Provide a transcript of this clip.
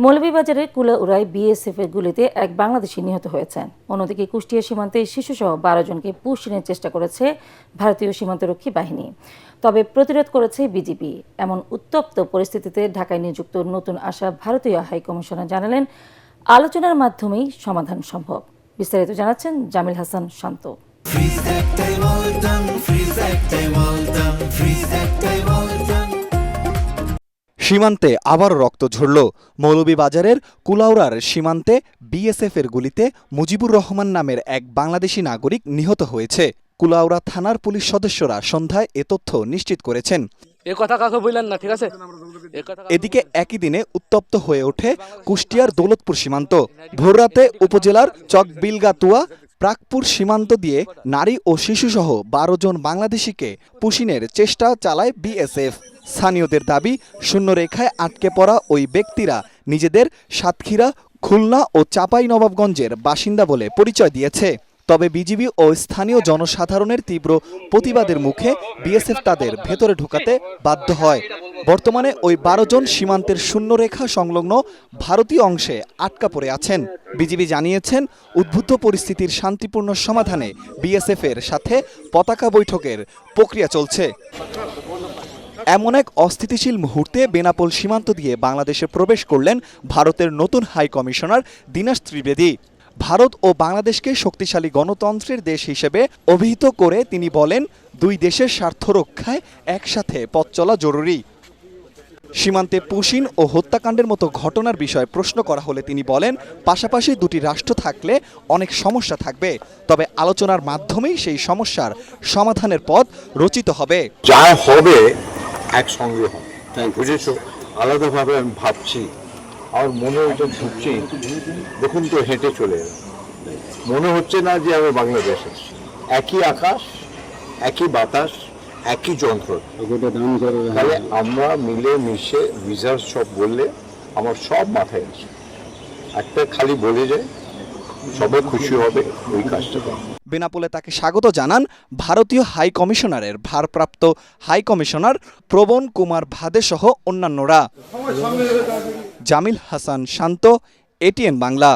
মৌলভীবাজারের কুলাউড়ায় বিএসএফ এর গুলিতে এক বাংলাদেশি নিহত হয়েছেন। অন্যদিকে কুষ্টিয়া সীমান্তে শিশুসহ ১২ জনকে পুষিনের চেষ্টা করেছে ভারতীয় সীমান্তরক্ষী বাহিনী, তবে প্রতিরোধ করেছে বিজিবি। এমন উত্তপ্ত পরিস্থিতিতে ঢাকায় নিযুক্ত নতুন আসা ভারতীয় হাইকমিশনার জানালেন, আলোচনার মাধ্যমেই সমাধান সম্ভব। বিস্তারিত জানাচ্ছেন জামিল হাসান শান্ত। সীমান্তে আবার রক্ত ঝরল। মৌলভীবাজারের কুলাউড়ার সীমান্তে বিএসএফের গুলিতে মুজিবুর রহমান নামের এক বাংলাদেশি নাগরিক নিহত হয়েছে। কুলাউড়া থানার পুলিশ সদস্যরা সন্ধ্যায় এ তথ্য নিশ্চিত করেছেন। এদিকে একই দিনে উত্তপ্ত হয়ে ওঠে কুষ্টিয়ার দৌলতপুর সীমান্ত। ভোররাতে উপজেলার চকবিলগাতুয়া প্রাকপুর সীমান্ত দিয়ে নারী ও শিশুসহ ১২ জন বাংলাদেশিকে পুষিনের চেষ্টা চালায় বিএসএফ। স্থানীয়দের দাবি, শূন্যরেখায় আটকে পড়া ওই ব্যক্তিরা নিজেদের সাতক্ষীরা, খুলনা ও চাঁপাইনবাবগঞ্জের বাসিন্দা বলে পরিচয় দিয়েছে। তবে বিজিবি ও স্থানীয় জনসাধারণের তীব্র প্রতিবাদের মুখে বিএসএফ তাদের ভেতরে ঢোকাতে বাধ্য হয়। বর্তমানে ওই ১২ জন সীমান্তের শূন্যরেখা সংলগ্ন ভারতীয় অংশে আটকা পড়ে আছেন। বিজিবি জানিয়েছেন, উদ্ভূত পরিস্থিতির শান্তিপূর্ণ সমাধানে বিএসএফ এর সাথে পতাকা বৈঠকের প্রক্রিয়া চলছে। এমন এক অস্থিতিশীল মুহূর্তে বেনাপোল সীমান্ত দিয়ে বাংলাদেশে প্রবেশ করলেন ভারতের নতুন হাই কমিশনার দীনেশ ত্রিবেদী। ভারত ও বাংলাদেশকে শক্তিশালী গণতন্ত্রের দেশ হিসেবে অভিহিত করে তিনি বলেন, দুই দেশের স্বার্থ রক্ষায় একসাথে পথ চলা জরুরি। সীমান্তে পুশিন ও হত্যাকাণ্ডের মতো ঘটনার বিষয়ে প্রশ্ন করা হলে তিনি বলেন, পাশাপাশি দুটি রাষ্ট্র থাকলে অনেক সমস্যা থাকবে, তবে আলোচনার মাধ্যমেই সেই সমস্যার সমাধানের পথ রচিত হবে। যা হবে একসঙ্গে হবে, বুঝেছো? আলাদাভাবে আমি ভাবছি, আমার মনে হচ্ছে ঢুকছি, দেখুন তো হেঁটে চলে মনে হচ্ছে না যে আমি বাংলাদেশ আছি। একই আকাশ, একই বাতাস, একই যন্ত্র। তাহলে আমরা মিলে মিশে ভিসার সব বললে আমার সব মাথায় আছে, একটা খালি বলে যায়, সবাই খুশি হবে ওই কাজটা। বেনাপোলে তাকে স্বাগত জানান ভারতীয় হাই কমিশনারের ভারপ্রাপ্ত হাই কমিশনার প্রবণ কুমার ভাদে সহ অন্যান্যরা। জামিল হাসান শান্ত, এটিএন বাংলা।